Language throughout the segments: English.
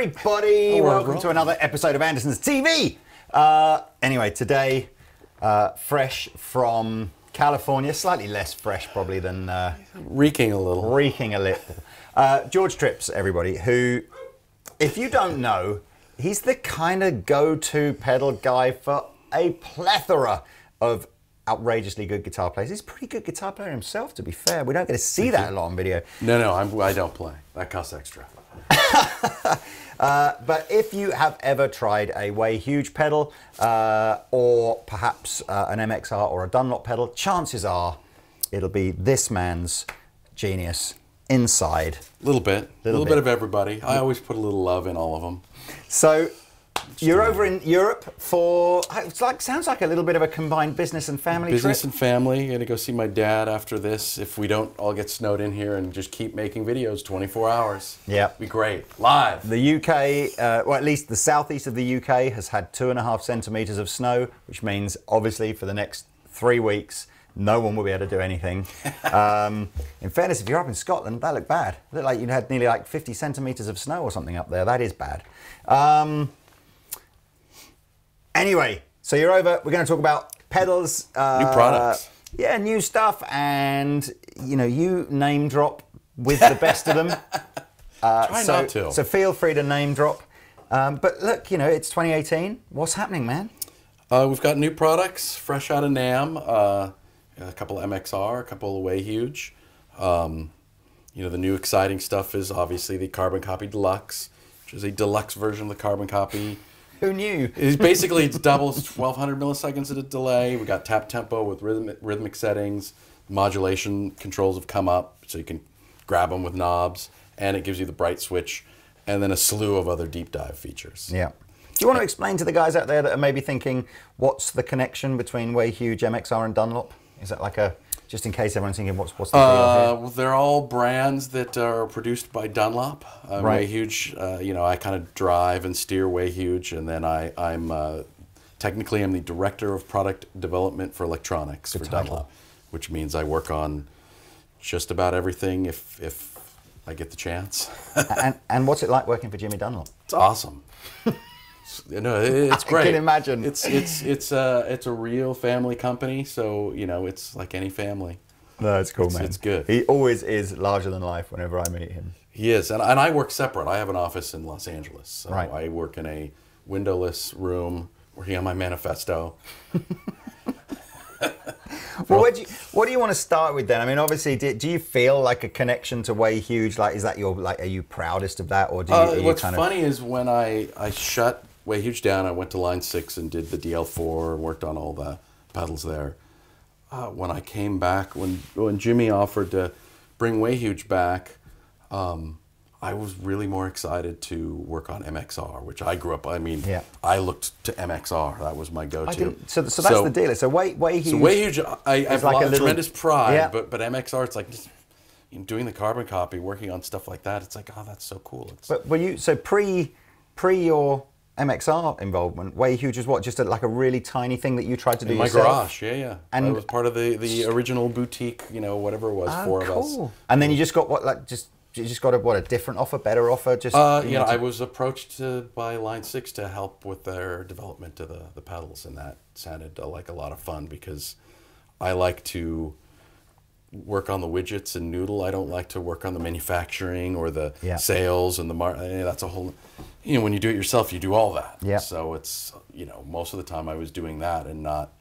everybody. Welcome to another episode of Andertons TV. Anyway, today, fresh from California, slightly less fresh probably than... reeking a little. Reeking a little. Jeorge Tripps, everybody, who, if you don't know, he's the kind of go-to pedal guy for a plethora of outrageously good guitar players. He's a pretty good guitar player himself, to be fair. We don't get to see that a lot on video. No, I don't play. That costs extra. But if you have ever tried a way huge pedal, or perhaps an MXR or a Dunlop pedal, chances are it'll be this man's genius inside. A little bit of everybody. I always put a little love in all of them. So you're over in Europe for, sounds like a little bit of a combined business and family trip. Business and family. Gonna go see my dad after this. If we don't all get snowed in here and just keep making videos 24 hours. Yeah. Be great. Live. The UK, well, at least the southeast of the UK has had 2.5 centimetres of snow, which means obviously for the next 3 weeks, no one will be able to do anything. In fairness, if you're up in Scotland, that looked bad. It looked like you had nearly like 50 centimetres of snow or something up there. That is bad. Anyway, so you're over. We're going to talk about pedals. New products. Yeah, new stuff. And, you know, you name drop with the best of them. Try not to. So feel free to name drop. But look, you know, it's 2018. What's happening, man? We've got new products, fresh out of NAMM. A couple of MXR, a couple of Way Huge. You know, the new exciting stuff is obviously the Carbon Copy Deluxe, which is a deluxe version of the Carbon Copy. Who knew? It's basically, it doubles 1200 milliseconds at a delay. We got tap tempo with rhythmic settings. Modulation controls have come up, so you can grab them with knobs. And it gives you the bright switch, and then a slew of other deep dive features. Yeah. Do you want to explain to the guys out there that are maybe thinking, what's the connection between Way Huge, MXR, and Dunlop? Is that like a, just in case everyone's thinking, what's the deal here? Well, they're all brands that are produced by Dunlop. Right. Way Huge, you know, I kind of drive and steer Way Huge, and then I'm technically I'm the director of product development for electronics for Dunlop, which means I work on just about everything if I get the chance. and what's it like working for Jimmy Dunlop? It's awesome. No, it's great. I can imagine. It's a real family company, so you know it's like any family. No, it's cool, man. It's good. He always is larger than life whenever I meet him. He is, and I work separate. I have an office in Los Angeles, so right. I work in a windowless room working on my manifesto. Well, what do you want to start with then? I mean, obviously, do you feel like a connection to Way Huge? Like, is that your, like, are you proudest of that, or do you? What's funny is when I shut Way Huge down, I went to line 6 and did the DL4 and worked on all the pedals there. When I came back, when Jimmy offered to bring Way Huge back, I was really more excited to work on MXR, which I grew up. I mean, yeah. I looked to MXR. That was my go-to. So that's the deal. So Way Huge. So Way Huge, I have like a lot of tremendous pride. Yeah. But MXR, it's like just, you know, doing the Carbon Copy, working on stuff like that. It's like, oh, that's so cool. But were you pre your MXR involvement? Way Huge was what? Just like a really tiny thing that you tried to do yourself? In my garage, yeah. And it was part of the original boutique, you know, whatever it was, 4 of us. And then you just got what, like, you just got a different offer, better offer? Just you know, I was approached by Line 6 to help with their development of the pedals, and that sounded like a lot of fun because I like to work on the widgets and noodle. I don't like to work on the manufacturing or the sales and the that's a whole, you know, when you do it yourself, you do all that. Yeah. So it's, you know, most of the time I was doing that and not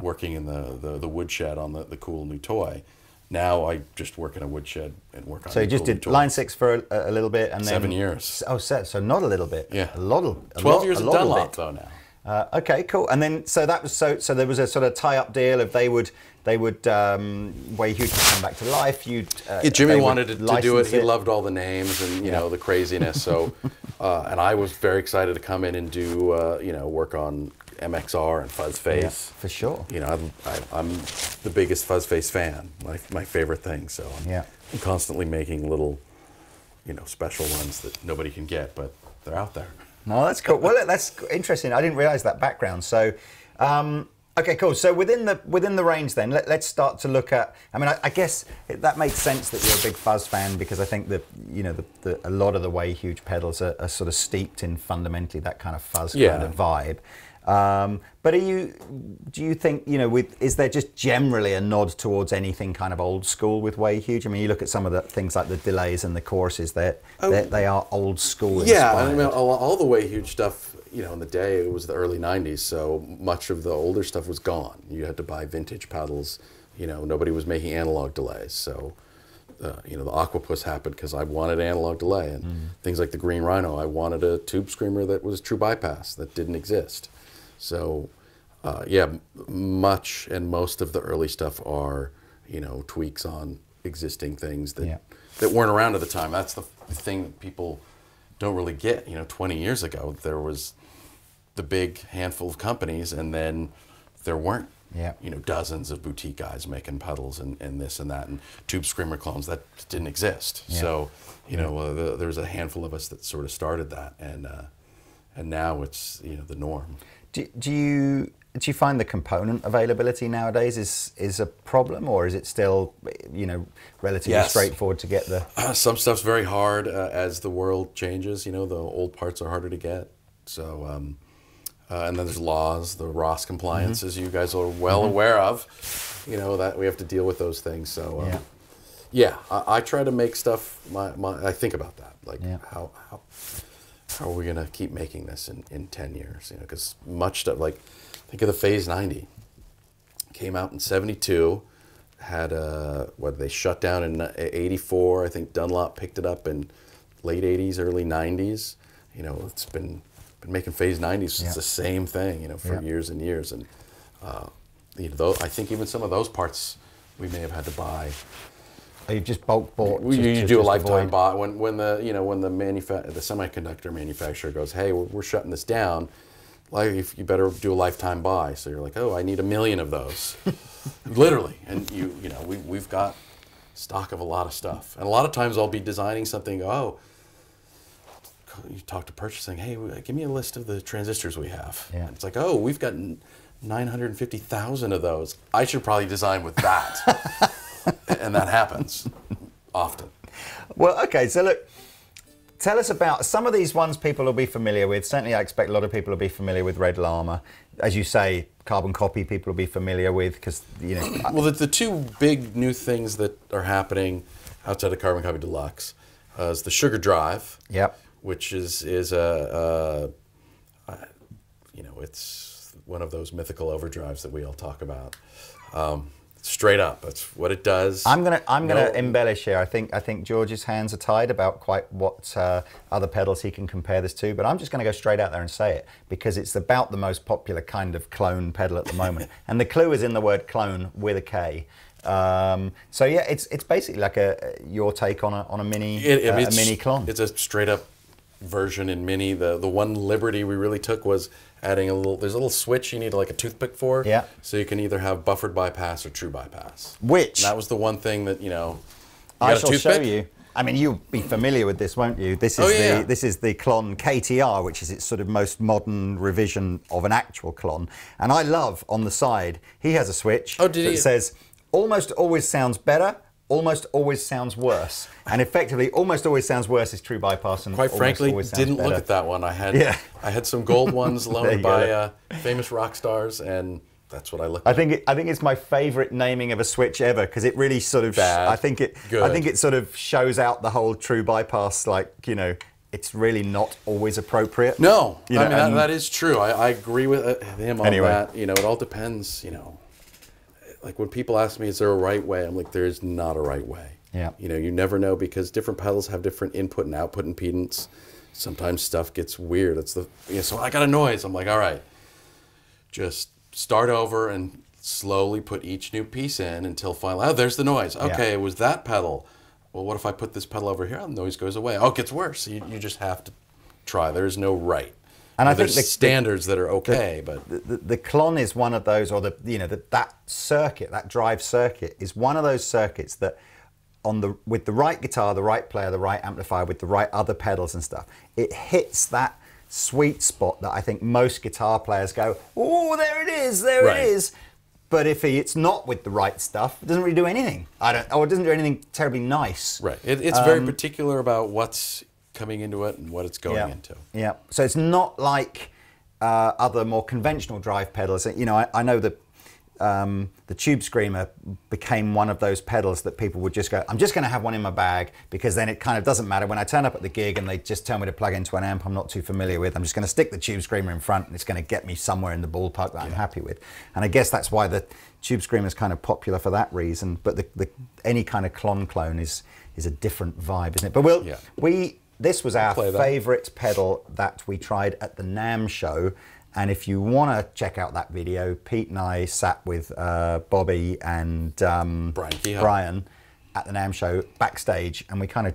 working in the woodshed on the cool new toy. Now I just work in a woodshed and work on. So you just did Line 6 for a little bit, and then 7 years. Oh, so not a little bit. Yeah, 12 years of Dunlop though now. Okay, cool. And then so that was so there was a sort of tie-up deal of they would Way Huge would come back to life. Jimmy wanted to do it. He loved all the names and you know the craziness. So and I was very excited to come in and do you know, work on MXR and Fuzz Face. Yeah, for sure. You know, I'm the biggest Fuzz Face fan. My favorite thing. So I'm constantly making little, you know, special ones that nobody can get, but they're out there. No, that's cool. Well, that's interesting. I didn't realize that background. So, Okay, cool. So within the range, then let's start to look at. I mean, I guess that makes sense that you're a big fuzz fan, because I think that a lot of the way huge pedals are sort of steeped in fundamentally that kind of fuzz kind of vibe. But do you think, is there just generally a nod towards anything kind of old school with way huge? I mean, you look at some of the things like the delays and the choruses, they are old school inspired. Yeah, I mean, all the way huge stuff, in the day, it was the early 90s, so much of the older stuff was gone. You had to buy vintage pedals. Nobody was making analog delays, so the Aquapus happened because I wanted analog delay, and things like the Green Rhino, I wanted a tube screamer that was true bypass that didn't exist. So, much and most of the early stuff are, tweaks on existing things that weren't around at the time. That's the thing that people don't really get. 20 years ago, there was the big handful of companies, and then there weren't, dozens of boutique guys making pedals and this and that, and tube screamer clones that didn't exist. Yeah. So, there's a handful of us that sort of started that, and now it's, the norm. Do you find the component availability nowadays is a problem, or is it still relatively straightforward to get the? Some stuff's very hard as the world changes. The old parts are harder to get. So, and then there's laws, the ROS compliance, as you guys are well aware of. That we have to deal with those things. So, I try to make stuff. I think about that, like how are we going to keep making this in 10 years? Because much stuff, like, think of the Phase 90. Came out in 72, had they shut down in 84. I think Dunlop picked it up in late 80s, early 90s. It's been making Phase 90s. It's the same thing, for years and years. And, I think even some of those parts we may have had to buy. You've just bulk bought. You do a lifetime buy when the semiconductor manufacturer goes, hey, we're shutting this down. Like, if you better do a lifetime buy. So you're like, oh, I need 1 million of those, literally. And we've got stock of a lot of stuff. And a lot of times I'll be designing something. Oh, you talk to purchasing. Hey, give me a list of the transistors we have. Yeah. And it's like, oh, we've got 950,000 of those. I should probably design with that. And that happens often. Well, okay, so look, tell us about some of these ones people will be familiar with. Certainly I expect a lot of people will be familiar with Red Llama. As you say, carbon copy people will be familiar with, because, Well, the two big new things that are happening outside of Carbon Copy Deluxe is the Sugar Drive, which is it's one of those mythical overdrives that we all talk about. Straight up, that's what it does. I'm gonna embellish here. I think George's hands are tied about quite what other pedals he can compare this to, but I'm just going to go straight out there and say it, because it's about the most popular kind of clone pedal at the moment, and the clue is in the word clone with a K. So yeah, it's basically like your take on a mini a mini clone. It's a straight up version in mini. The one liberty we really took was adding there's a little switch you need like a toothpick for. Yeah. So you can either have buffered bypass or true bypass. Which? And that was the one thing that, I shall show you. I mean, you'll be familiar with this, won't you? This is this is the Klon KTR, which is its sort of most modern revision of an actual Klon. And I love, on the side, he has a switch that says, almost always sounds better, almost always sounds worse. And effectively, almost always sounds worse is true bypass, and quite frankly, didn't look at that one. I had some gold ones loaned by famous rock stars, and that's what I looked at. I think it's my favorite naming of a switch ever, because it really sort of I think it sort of shows out the whole true bypass, like, it's really not always appropriate. No, I mean that is true. I agree with him on that. It all depends, Like, when people ask me, is there a right way? I'm like, there's not a right way. Yeah. You never know, because different pedals have different input and output impedance. Sometimes stuff gets weird. So I got a noise. I'm like, all right, just start over and slowly put each new piece in until finally, oh, there's the noise. Okay, it was that pedal. Well, what if I put this pedal over here? The noise goes away. Oh, it gets worse. You just have to try. There's no right. And I think there's standards that are okay, but the Klon is one of those, or that circuit, that drive circuit, is one of those circuits that, with the right guitar, the right player, the right amplifier, with the right other pedals and stuff, it hits that sweet spot that I think most guitar players go, oh, there it is, there it is. But if it's not with the right stuff, it doesn't really do anything. Or it doesn't do anything terribly nice. Right. It's very particular about what's coming into it and what it's going into. Yeah. So it's not like other more conventional drive pedals. You know, I know that the Tube Screamer became one of those pedals that people would just go, I'm just going to have one in my bag, because then it kind of doesn't matter when I turn up at the gig and they just tell me to plug into an amp I'm not too familiar with. I'm just going to stick the Tube Screamer in front and it's going to get me somewhere in the ballpark that I'm happy with. And I guess that's why the Tube Screamer is kind of popular for that reason. But any kind of clone is a different vibe, isn't it? But this was our favourite pedal that we tried at the NAMM show. And if you want to check out that video, Pete and I sat with Bobby and Brian at the NAMM show backstage, and we kind of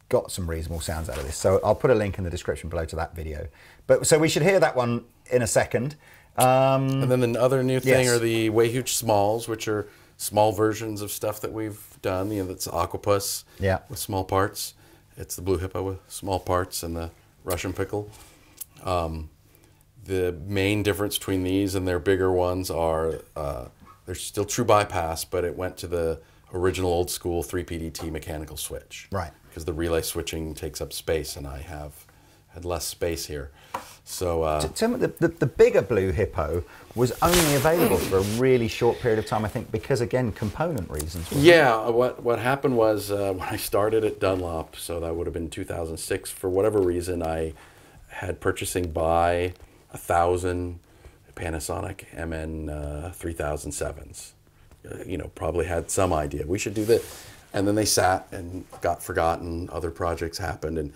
got some reasonable sounds out of this. So I'll put a link in the description below to that video. But so we should hear that one in a second. And then the other new thing are the Way Huge Smalls, which are small versions of stuff that we've done. You know, that's Aquapus with small parts. It's the Blue Hippo with small parts and the Russian Pickle. The main difference between these and their bigger ones are they're still true bypass, but it went to the original old school 3PDT mechanical switch. Right. Because the relay switching takes up space, and I had less space here. So tell me, the bigger Blue Hippo was only available for a really short period of time, I think, because, again, component reasons. Yeah, what happened was when I started at Dunlop, so that would have been 2006, for whatever reason, I had purchasing by 1,000 Panasonic MN 3007s. You know, probably had some idea we should do this, and then they sat and got forgotten. Other projects happened, and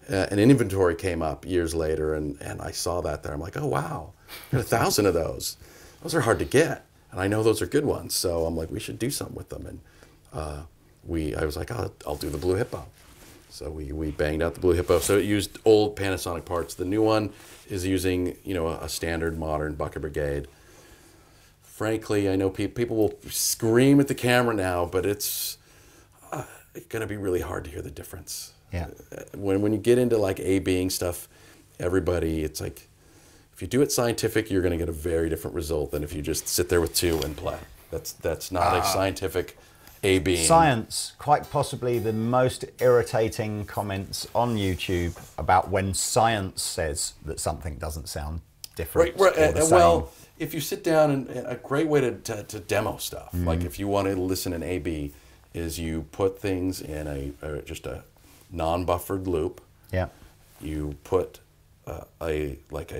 an inventory came up years later, and I saw that there. I'm like, oh wow, got 1,000 of those. Those are hard to get, and I know those are good ones. So I'm like, we should do something with them, and I was like, I'll do the Blue Hippo. So we banged out the Blue Hippo. So it used old Panasonic parts. The new one is using, you know, a standard modern Bucket Brigade. Frankly, I know people will scream at the camera now, but it's going to be really hard to hear the difference. Yeah. When you get into like A-Bing stuff, everybody, it's like, if you do it scientific, you're going to get a very different result than if you just sit there with two and play. That's not a scientific A-Bing. Science, quite possibly the most irritating comments on YouTube about when science says that something doesn't sound different. Right. Well, if you sit down, and a great way to demo stuff, like if you want to listen in A-B, is you put things in just a non-buffered loop. Yeah. You put a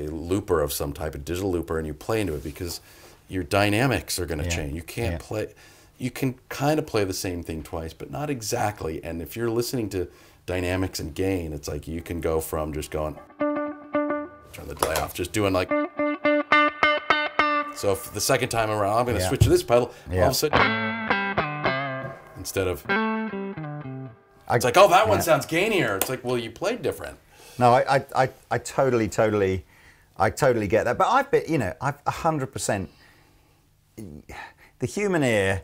looper of some type, a digital looper, and you play into it, because your dynamics are going to change. You can't play. You can kind of play the same thing twice, but not exactly. And if you're listening to dynamics and gain, it's like you can go from just going, turn the delay off, just doing like. So if the second time around, I'm going to switch to this pedal, all of a sudden, instead of, it's like, oh, that one sounds gainier. It's like, well, you played different. No, I totally get that. But I've been, you know, I've 100%. The human ear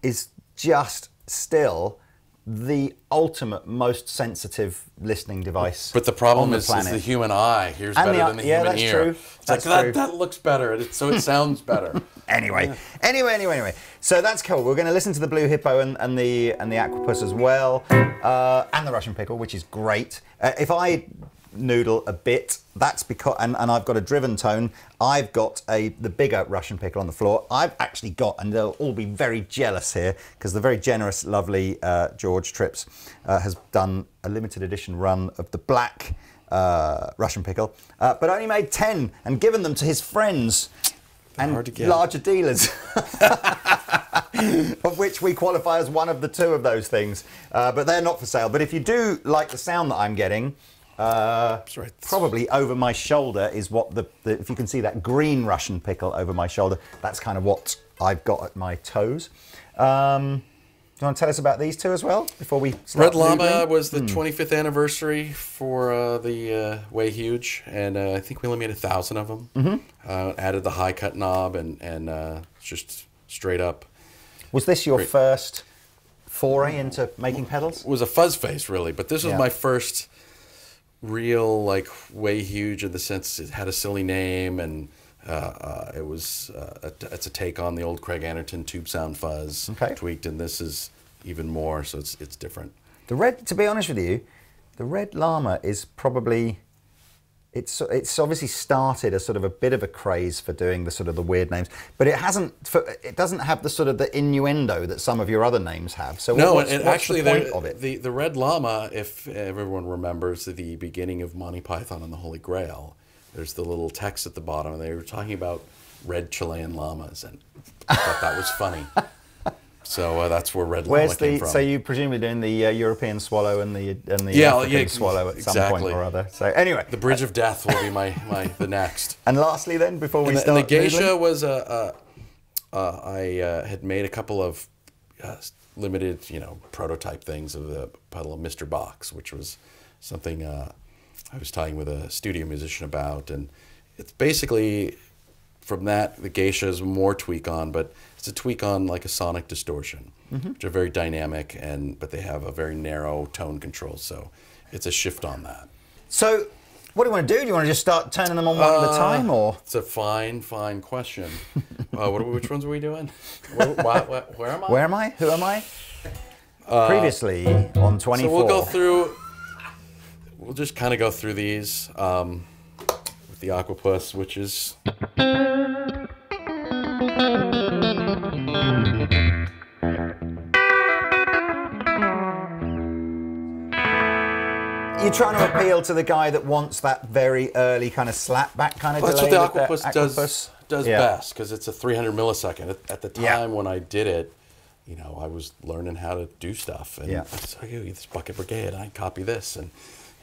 is just still the ultimate, most sensitive listening device. But the problem on the is planet. The human eye hears better than the human that's ear. True. It's that's like true. that looks better, so it sounds better. Anyway. So that's cool. We're going to listen to the Blue Hippo and the Aquapus as well, and the Russian Pickle, which is great. If I noodle a bit, that's because, and I've got a driven tone, I've got the bigger Russian Pickle on the floor. I've actually got, and they'll all be very jealous here, because the very generous, lovely Jeorge Tripps has done a limited edition run of the black Russian Pickle, but only made 10 and given them to his friends and larger dealers, of which we qualify as one of the two of those things, but they're not for sale. But if you do like the sound that I'm getting, probably over my shoulder is what if you can see that green Russian Pickle over my shoulder, that's kind of what I've got at my toes. Do you want to tell us about these two as well before we start? Red Llama was the 25th anniversary for the Way Huge, and I think we only made 1,000 of them. Added the high cut knob and just straight up. Was this your first foray into making pedals? It was a fuzz face, really, but this was my first real, like, way huge in the sense it had a silly name, and it was it's a take on the old Craig Anderton tube sound fuzz, tweaked, and this is even more, so it's different. The red, to be honest with you, the Red Llama is probably, it's obviously started a sort of a bit of a craze for doing the sort of the weird names, but it doesn't have the sort of the innuendo that some of your other names have. So no, what's actually the point of it? The Red Llama, if everyone remembers the beginning of Monty Python and the Holy Grail, there's the little text at the bottom, and they were talking about red Chilean llamas, and I thought that was funny. So that's where Red Llama came from. So you presumably doing the European swallow and the African swallow at some point or other. So anyway, the Bridge of Death will be the next. And lastly, then, before we start, and the geisha was I had made a couple of limited, prototype things of the pedal of Mr. Box, which was something I was talking with a studio musician about, and it's basically from that the geisha is more tweak on, but it's a tweak on like a sonic distortion, which are very dynamic, but they have a very narrow tone control, so it's a shift on that. So what do you want to do? Do you want to just start turning them on one at a time, or? It's a fine question. Which ones are we doing? Where am I? Where am I? Who am I? Previously on 24. So we'll go through. We'll just kind of go through these with the Aquapus, which is. You're trying to appeal to the guy that wants that very early kind of slapback kind of delay. That's what the Aquapus does best, because it's a 300 millisecond. At the time when I did it, I was learning how to do stuff, and I said, this Bucket Brigade, and I copy this, and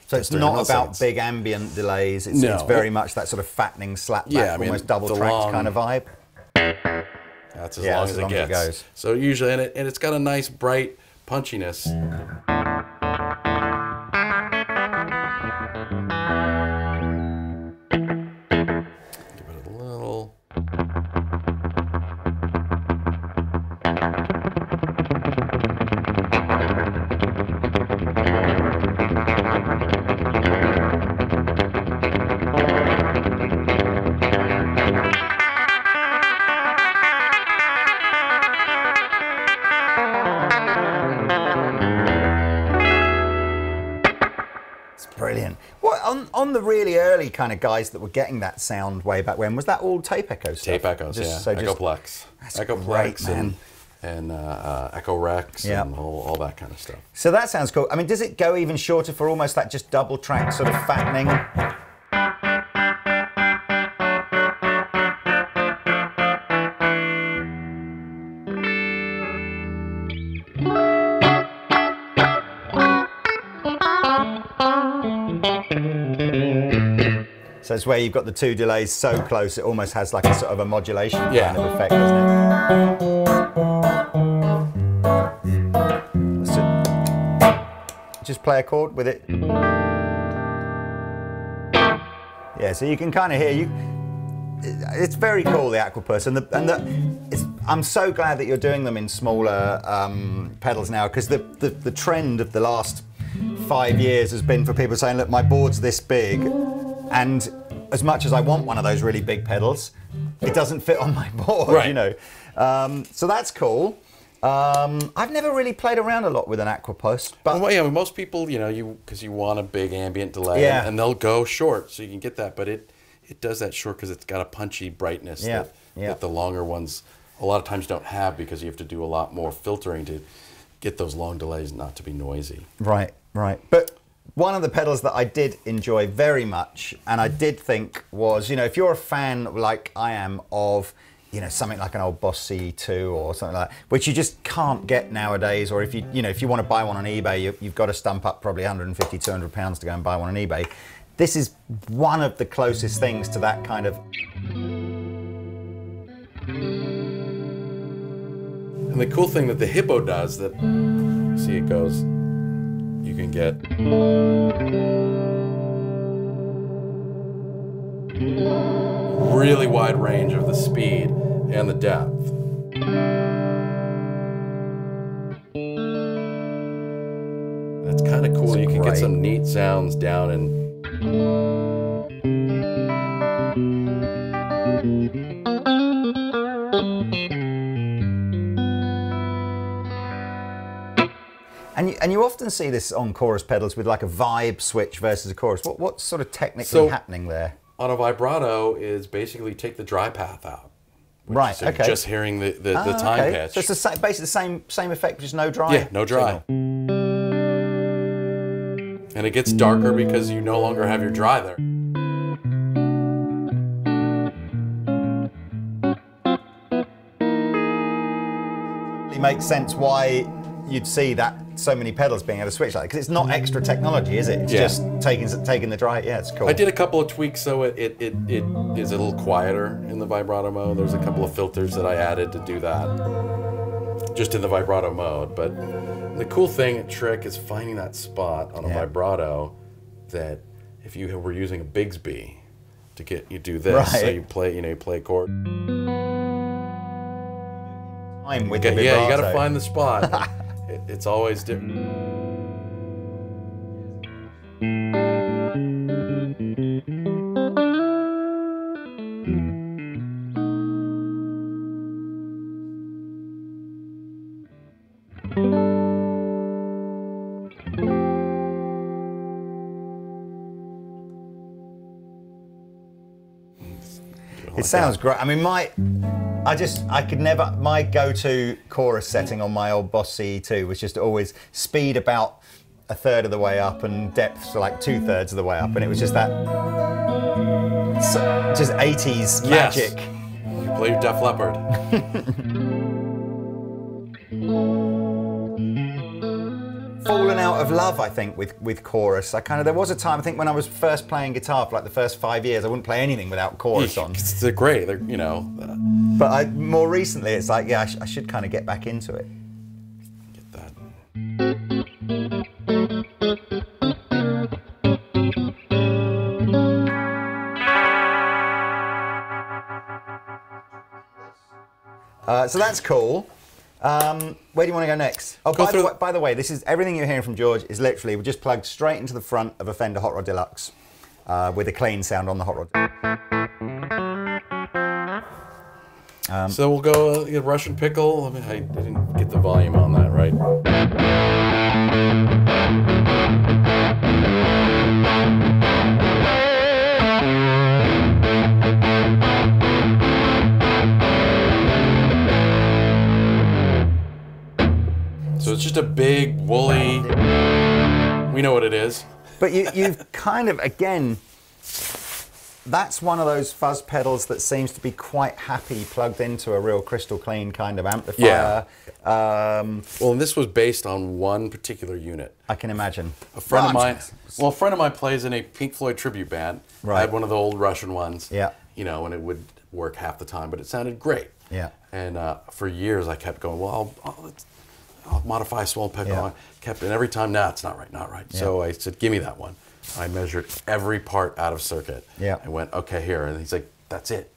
so it's not about big ambient delays. It's very much that sort of fattening slapback, almost double tracked kind of vibe. That's as long as it gets. So usually, and it's got a nice bright punchiness. Brilliant. What on the really early kind of guys that were getting that sound way back when, was that all tape echo stuff? Tape echoes, So Echoplex. Echoplex and Echo Rex and all that kind of stuff. So that sounds cool. I mean, does it go even shorter for almost that just double track sort of fattening? So it's where you've got the two delays so close it almost has like a sort of a modulation kind of effect, doesn't it? Just play a chord with it. Yeah, so you can kind of hear it's very cool, the Aquapus, I'm so glad that you're doing them in smaller pedals now, because the trend of the last 5 years has been for people saying, look, my board's this big, and as much as I want one of those really big pedals, it doesn't fit on my board, so that's cool. I've never really played around a lot with an Aquapus, but most people, because you want a big ambient delay, and they'll go short, so you can get that, but it does that short because it's got a punchy brightness that the longer ones a lot of times don't have, because you have to do a lot more filtering to get those long delays not to be noisy. Right. But one of the pedals that I did enjoy very much, and I did think was, if you're a fan like I am of, something like an old Boss CE2 or something like that, which you just can't get nowadays, or if you want to buy one on eBay, you've got to stump up probably 150, 200 pounds to go and buy one on eBay. This is one of the closest things to that kind of. And the cool thing that the Hippo does, that, see, it goes, you can get really wide range of the speed and the depth. That's kind of cool. You can get some neat sounds down in And you often see this on chorus pedals with like a vibe switch versus a chorus. What's sort of technically happening there? On a vibrato is basically take the dry path out. Right, so okay. Just hearing the time pitch. So it's basically the same effect, just no dry. Yeah, no dry. Signal. And it gets darker because you no longer have your dry there. It makes sense why you'd see that so many pedals being able to switch like that, because it's not extra technology, is it? It's just taking the dry. Yeah, it's cool. I did a couple of tweaks so it is a little quieter in the vibrato mode. There's a couple of filters that I added to do that, just in the vibrato mode. But the cool trick is finding that spot on a vibrato that if you were using a Bigsby to get you do this, so you play a chord. With the vibrato. Yeah, you got to find the spot. It's always different. It sounds great. I mean, I could never, my go-to chorus setting on my old Boss CE2 was just always speed about a third of the way up and depth to like 2/3 of the way up, and it was just that, just 80s magic. Yes. You play your Def Leppard. Fallen out of love, I think, with chorus. There was a time, I think, when I was first playing guitar for like the first 5 years, I wouldn't play anything without chorus on. They're great, But more recently, it's like, yeah, I should kind of get back into it. Get that. So that's cool. Where do you want to go next? Oh, by the way, this is everything you're hearing from George is literally just plugged straight into the front of a Fender Hot Rod Deluxe with a clean sound on the Hot Rod. So we'll go Russian Pickle. I mean, I didn't get the volume on that right. So it's just a big, woolly, we know what it is. But you've kind of, again, that's one of those fuzz pedals that seems to be quite happy plugged into a real crystal clean kind of amplifier. Yeah. Well, and this was based on one particular unit. I can imagine. A friend of mine plays in a Pink Floyd tribute band. Right. I had one of the old Russian ones. Yeah. And it would work half the time, but it sounded great. Yeah. And for years I kept going, well, I'll modify a swollen pickle. Yeah. And every time, it's not right. Yeah. So I said, give me that one. I measured every part out of circuit. Yeah. And went, okay, here. And he's like, that's it.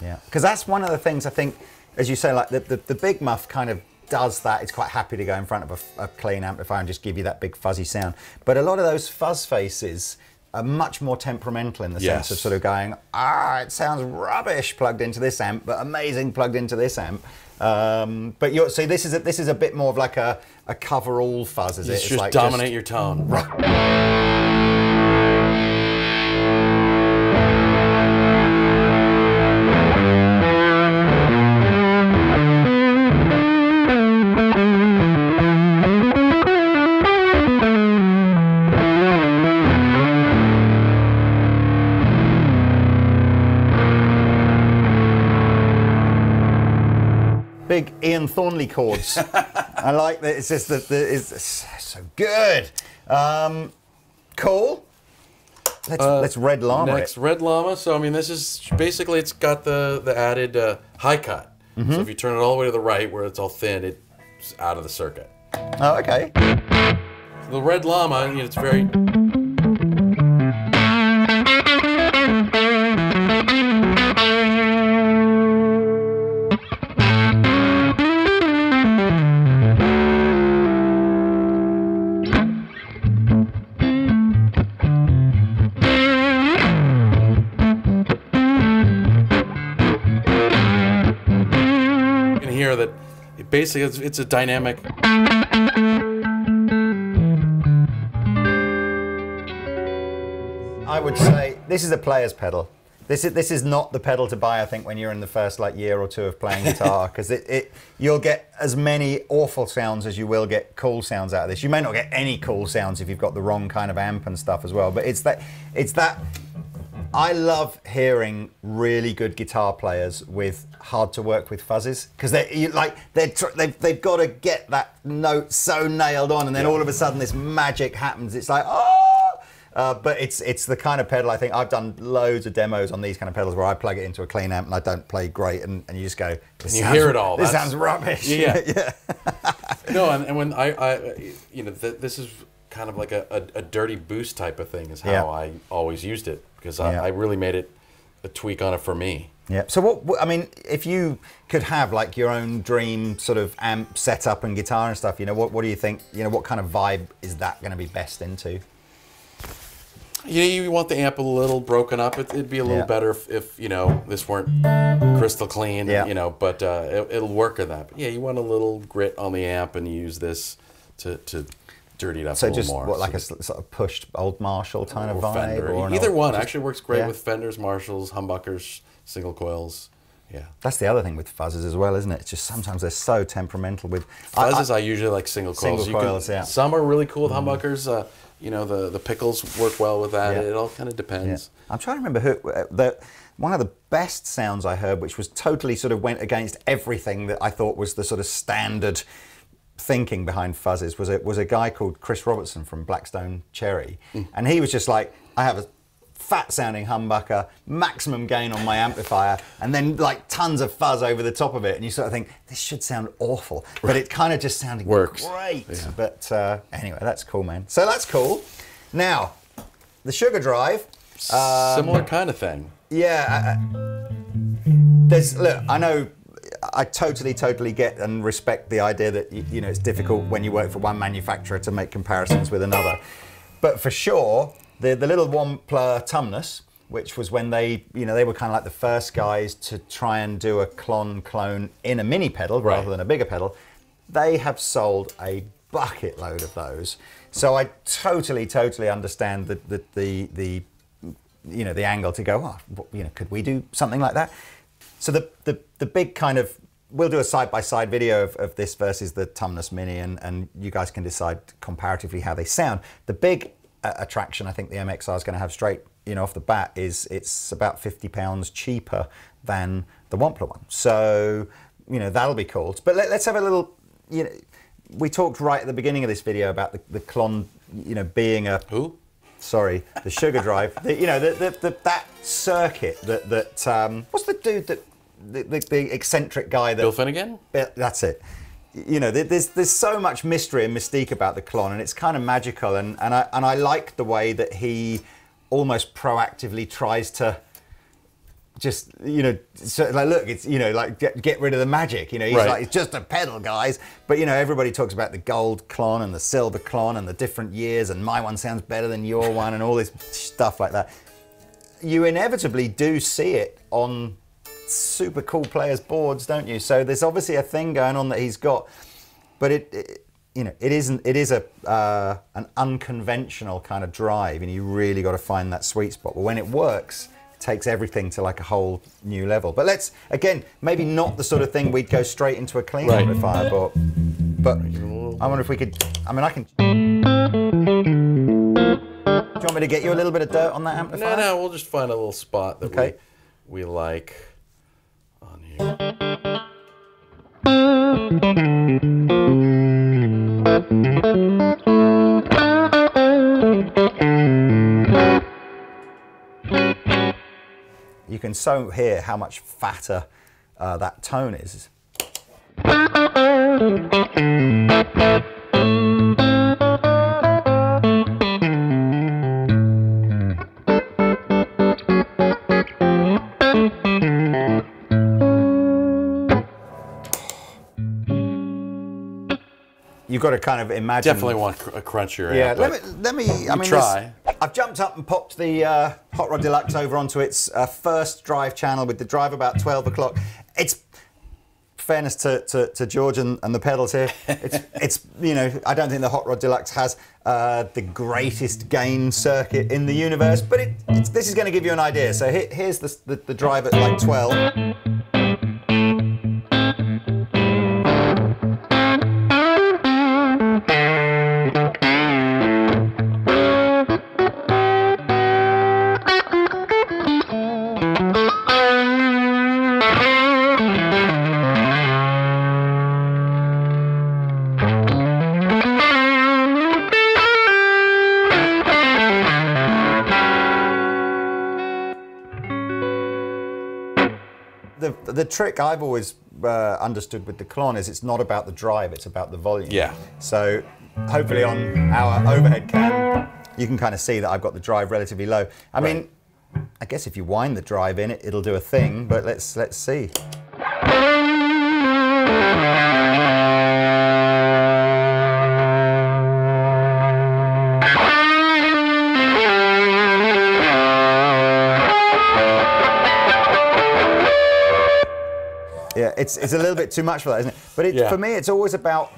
Yeah. Because that's one of the things I think, as you say, like the Big Muff kind of does that. It's quite happy to go in front of a clean amplifier and just give you that big fuzzy sound. But a lot of those fuzz faces are much more temperamental in the sense of sort of going, it sounds rubbish plugged into this amp, but amazing plugged into this amp. But so this is a bit more of like a cover-all fuzz, is it? It's just like dominate your tone. Big Ian Thornley chords. I like that. It's just that it's so good. Cool. Let's Red Llama next, Red Llama. So I mean, this is basically it's got the added high cut. Mm-hmm. So if you turn it all the way to the right, where it's all thin, it's out of the circuit. Oh, okay. So the Red Llama, it's very. basically it's a dynamic. I would say this is a player's pedal. This is not the pedal to buy, I think, when you're in the first like year or two of playing guitar, because you'll get as many awful sounds as you will get cool sounds out of this. You may not get any cool sounds if you've got the wrong kind of amp and stuff as well. But it's that. I love hearing really good guitar players with hard to work with fuzzes, because they've got to get that note so nailed on, and then all of a sudden this magic happens. It's like, oh. But it's the kind of pedal, I think I've done loads of demos on these kind of pedals where I plug it into a clean amp and I don't play great, and you just go, you hear it all. This sounds rubbish. Yeah. Yeah. No, and when I this is kind of like a dirty boost type of thing is how I always used it, because I really made it a tweak on it for me. Yeah. So what I mean, if you could have like your own dream sort of amp setup and guitar and stuff, what do you think? What kind of vibe is that going to be best into? You want the amp a little broken up. It'd be a little better if this weren't crystal clean. But it'll work with that. But yeah, you want a little grit on the amp, and use this to dirty it up a little more. So just like a sort of pushed old Marshall kind of vibe? Fender. Or either one actually works great with Fenders, Marshalls, humbuckers, single coils. Yeah. That's the other thing with fuzzes as well, isn't it? It's just sometimes they're so temperamental with... Fuzzes, I usually like single coils. Single coils, Some are really cool with humbuckers. The pickles work well with that. It all kind of depends. I'm trying to remember one of the best sounds I heard, which was totally sort of went against everything that I thought was the sort of standard thinking behind fuzzes, was a guy called Chris Robertson from Blackstone Cherry. And he was just like, I have a fat sounding humbucker, maximum gain on my amplifier, and then like tons of fuzz over the top of it, and you sort of think, this should sound awful, but it kind of just sounded great. Yeah. But anyway, that's cool, man. So that's cool. Now, the Sugar Drive. Similar kind of thing. Yeah. Look, I know, I totally get and respect the idea that it's difficult when you work for one manufacturer to make comparisons with another. But for sure, the little Wampler Tumnus, which was when they were kind of like the first guys to try and do a clone in a mini pedal rather than a bigger pedal, they have sold a bucket load of those. So I totally understand the angle to go, could we do something like that? So the big kind of, we'll do a side-by-side video of this versus the Tumnus Mini, and you guys can decide comparatively how they sound. The big attraction I think the MXR is going to have straight off the bat is it's about £50 cheaper than the Wampler one. So that'll be cool. But let's have a little, we talked right at the beginning of this video about the Klon being a... Who? Sorry, the Sugar Drive. That circuit that what's the dude that the eccentric guy that... Bill Finnegan? That's it. There's so much mystery and mystique about the Klon, and it's kind of magical, and I like the way that he almost proactively tries to just so like, look, it's get rid of the magic. He's like, it's just a pedal, guys. But everybody talks about the gold Klon and the silver Klon and the different years, and my one sounds better than your one, and all this stuff like that. You inevitably do see it on super cool players' boards, don't you? So there's obviously a thing going on that he's got, but it is an unconventional kind of drive, and you really got to find that sweet spot. But when it works, it takes everything to like a whole new level. But let's, again, maybe not the sort of thing we'd go straight into a clean amplifier, but I wonder if we could. I mean, I can. Do you want me to get you a little bit of dirt on that amplifier? No, we'll just find a little spot that we like on here. You can so hear how much fatter that tone is. You've got to kind of imagine. Definitely want a crunchier. Yeah, let me. I mean, try. I've jumped up and popped the Hot Rod Deluxe over onto its first drive channel with the drive about 12 o'clock. It's fairness to George and the pedals here, it's you know, I don't think the Hot Rod Deluxe has the greatest gain circuit in the universe, but this is going to give you an idea. So here's the drive at like 12. The trick I've always understood with the Klon is it's not about the drive, it's about the volume. Yeah. So hopefully on our overhead cam, you can kind of see that I've got the drive relatively low. I mean, I guess if you wind the drive in, it'll do a thing, but let's see. Yeah, it's a little bit too much for that, isn't it? But for me, it's always about,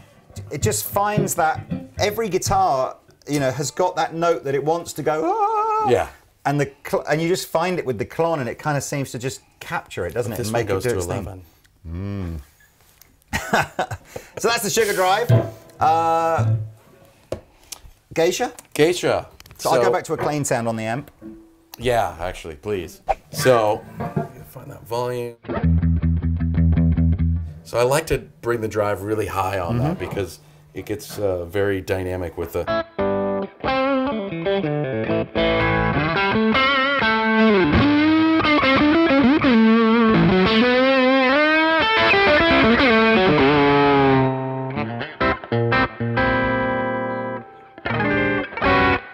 it just finds that every guitar, you know, has got that note that it wants to go, ah! Yeah. And you just find it with the Klon, and it kind of seems to just capture it, doesn't it? This and make one goes it do to its 11. Thing. So that's the Sugar Drive. Geisha? Geisha. So I'll go back to a clean sound on the amp. Yeah, actually, please. So, find that volume. So I like to bring the drive really high on that because it gets very dynamic with the...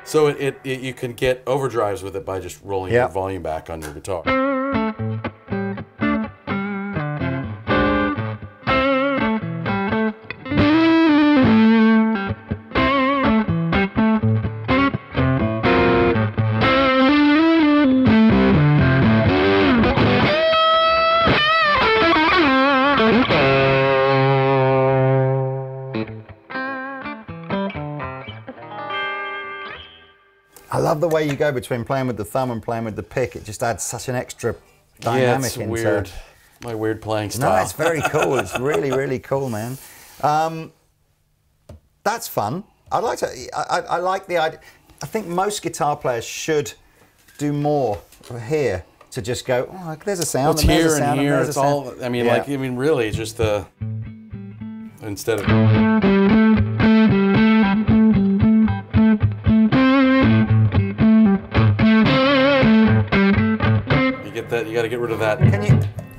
So you can get overdrives with it by just rolling your volume back on your guitar. I love the way you go between playing with the thumb and playing with the pick. It just adds such an extra dynamic into weird. My weird playing style. No, it's very cool. It's really, really cool, man. That's fun. I'd like to. I like the idea. I think most guitar players should do more here to just go. Oh, there's a sound. Well, it's here and here. It's all. I mean, like, I mean, really, just the instead of. That you got to get rid of that. Can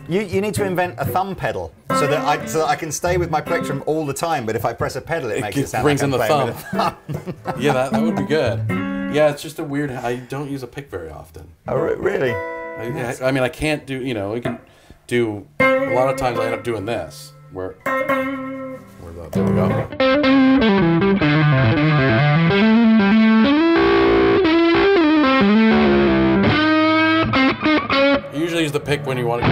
you need to invent a thumb pedal so that I can stay with my plectrum all the time, but if I press a pedal, it makes it sound brings like in I'm the thumb. Yeah, that would be good. Yeah, it's just a weird. I don't use a pick very often. Oh, really? I mean, I can't do. You know, we can do. A lot of times, I end up doing this. There we go. Usually use the pick when you want to.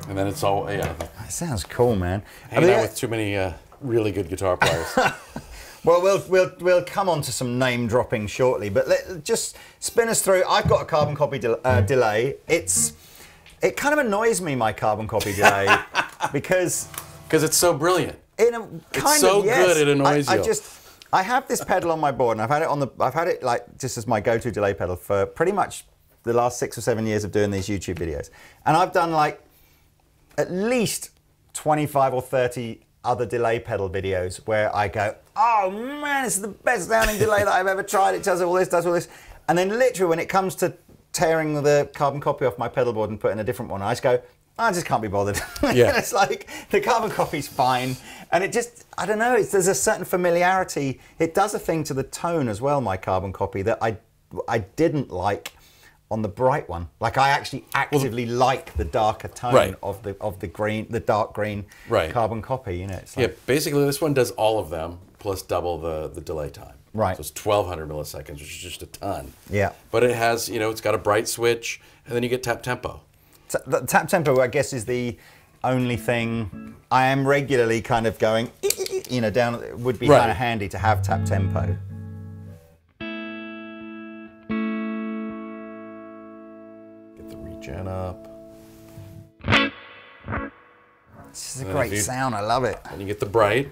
And then it's all, yeah. That sounds cool, man. Hanging out with too many really good guitar players. Well, we'll come on to some name dropping shortly, but just spin us through. I've got a carbon copy delay. It kind of annoys me, my carbon copy delay, because it's so brilliant. It's so good it annoys you. I have this pedal on my board, and I've had it like just as my go-to delay pedal for pretty much the last 6 or 7 years of doing these YouTube videos, and I've done like at least 25 or 30 other delay pedal videos where I go, oh man, it's the best sounding delay that I've ever tried. It does all this, and then literally when it comes to tearing the carbon copy off my pedal board and putting a different one, I just go, I just can't be bothered. Yeah. It's like the carbon copy's fine, and it just, I don't know, there's a certain familiarity. It does a thing to the tone as well, my carbon copy, that I didn't like on the bright one. Like I actually actively like the darker tone of the green, the dark green carbon copy. You know, it's like, yeah. Basically, this one does all of them, plus double the delay time. Right. So it's 1200 milliseconds, which is just a ton. Yeah. But it has, it's got a bright switch, and then you get tap tempo. The tap tempo, I guess, is the only thing I am regularly kind of going, down. It would be kind of handy to have tap tempo. Get the regen up. This is a great sound. I love it. And you get the bright.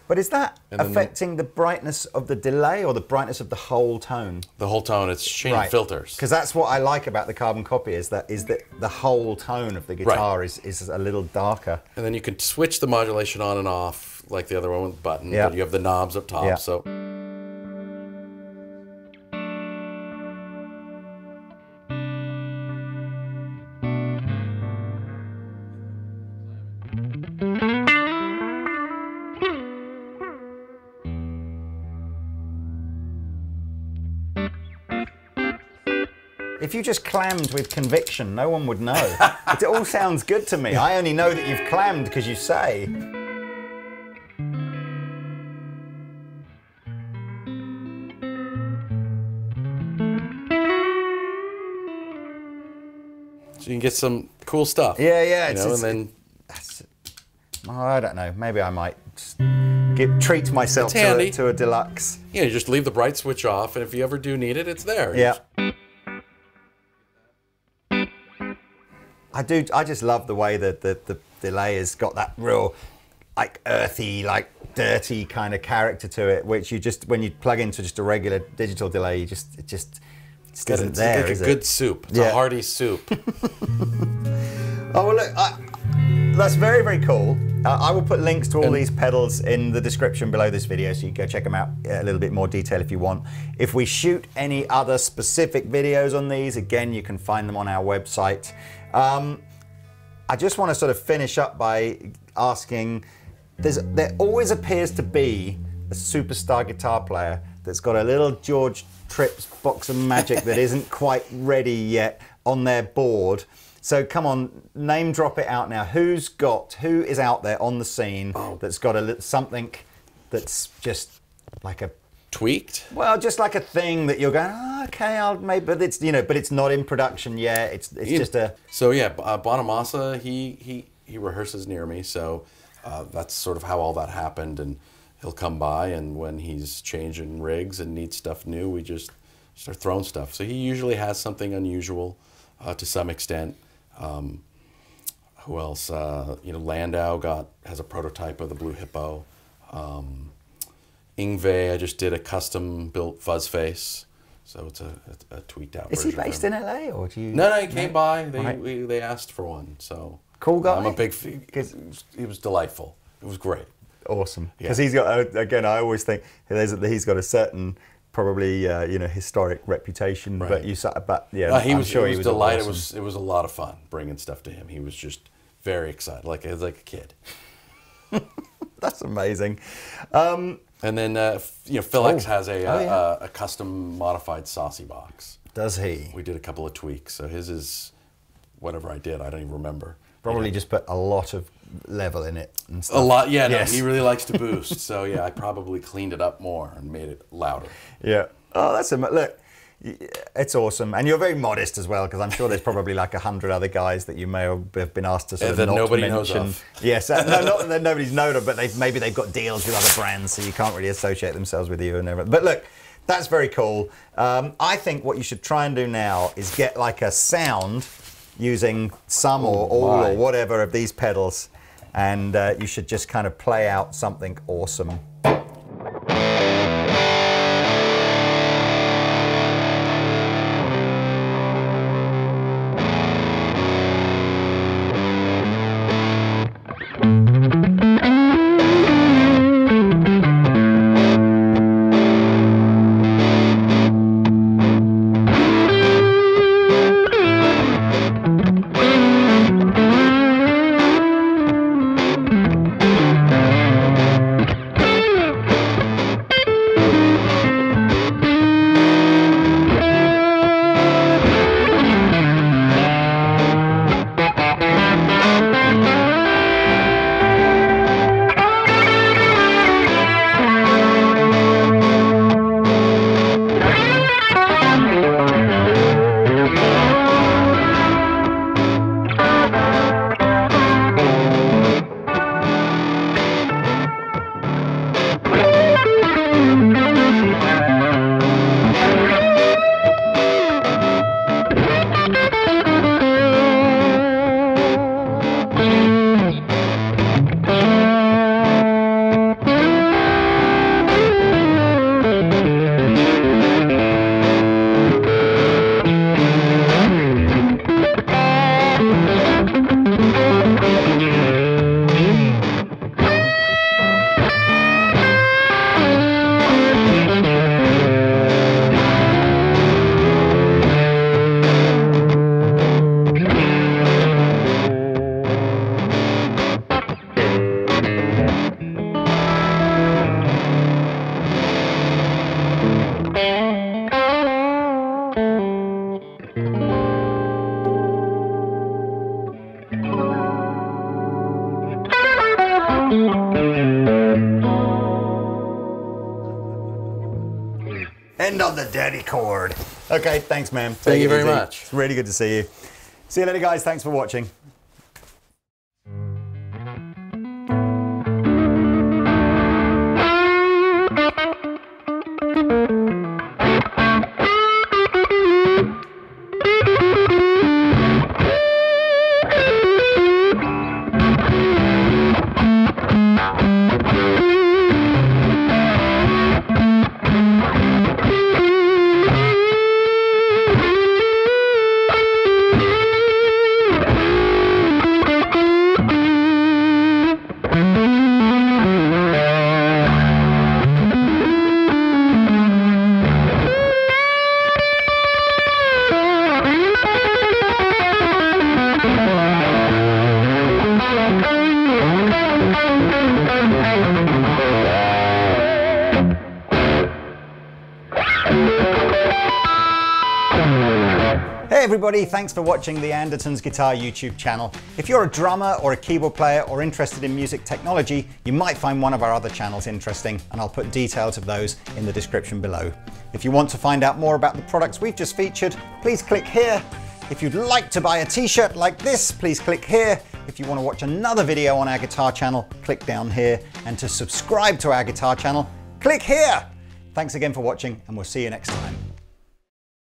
But is that affecting the brightness of the delay or the brightness of the whole tone? The whole tone. It's changing filters. Because that's what I like about the carbon copy is that the whole tone of the guitar is a little darker. And then you can switch the modulation on and off like the other one with the button. Yeah. But you have the knobs up top. Yeah. So. If you just clammed with conviction, no one would know. It all sounds good to me. I only know that you've clammed because you say. So you can get some cool stuff. Yeah, yeah. And then. I don't know. Maybe I might treat myself to a Deluxe. Yeah, you just leave the bright switch off, and if you ever do need it, it's there. Yeah. I just love the way that the delay has got that real, like, earthy, like, dirty kind of character to it, which you just, when you plug into just a regular digital delay, it just isn't there, It's like a good soup. It's a hearty soup. Oh, well, look, that's very, very cool. I will put links to all these pedals in the description below this video, so you can go check them out in a little bit more detail if you want. If we shoot any other specific videos on these, again, you can find them on our website. I just want to sort of finish up by asking, there always appears to be a superstar guitar player that's got a little Jeorge Tripps box of magic that isn't quite ready yet on their board. So come on, name drop it out now. Who is out there on the scene that's got something that's just like a tweaked? Well, just like a thing that you're going, oh, okay, I'll maybe, but it's but it's not in production yet. It's just a. So yeah, Bonamassa, he rehearses near me, so that's sort of how all that happened, and he'll come by, and when he's changing rigs and needs stuff new, we just start throwing stuff. So he usually has something unusual to some extent. Who else? Landau has a prototype of the Blue Hippo. Ingve, I just did a custom-built fuzz face, so it's a tweaked-out version. Is he based in LA, or do you? No, he came by. They asked for one, so cool guy. I'm a big fan. He was delightful. It was great. Awesome. Because he's got I always think he's got a certain probably historic reputation, right. but he was delighted. Awesome. It was a lot of fun bringing stuff to him. He was just very excited, like a kid. That's amazing. And then, Phil X has a custom modified saucy box. Does he? We did a couple of tweaks. So his is whatever I did. I don't even remember. Probably just put a lot of level in it and stuff. A lot, yeah. Yes. No, he really likes to boost. So yeah, I probably cleaned it up more and made it louder. Yeah. Oh, look. It's awesome, and you're very modest as well, because I'm sure there's probably like 100 other guys that you may have been asked to sort of not nobody mention. Knows of. Yes, not that nobody's known of, but maybe they've got deals with other brands, so you can't really associate themselves with you and everything. But look, that's very cool. I think what you should try and do now is get like a sound using some or all or whatever of these pedals, and you should just kind of play out something awesome. on the dirty chord. Okay, thanks, man. Thank you very much. It's really good to see you. See you later, guys. Thanks for watching. Hey everybody, thanks for watching the Andertons Guitar YouTube channel. If you're a drummer or a keyboard player or interested in music technology, you might find one of our other channels interesting, and I'll put details of those in the description below. If you want to find out more about the products we've just featured, please click here. If you'd like to buy a t-shirt like this, please click here. If you want to watch another video on our guitar channel, click down here. And to subscribe to our guitar channel, click here. Thanks again for watching, and we'll see you next time.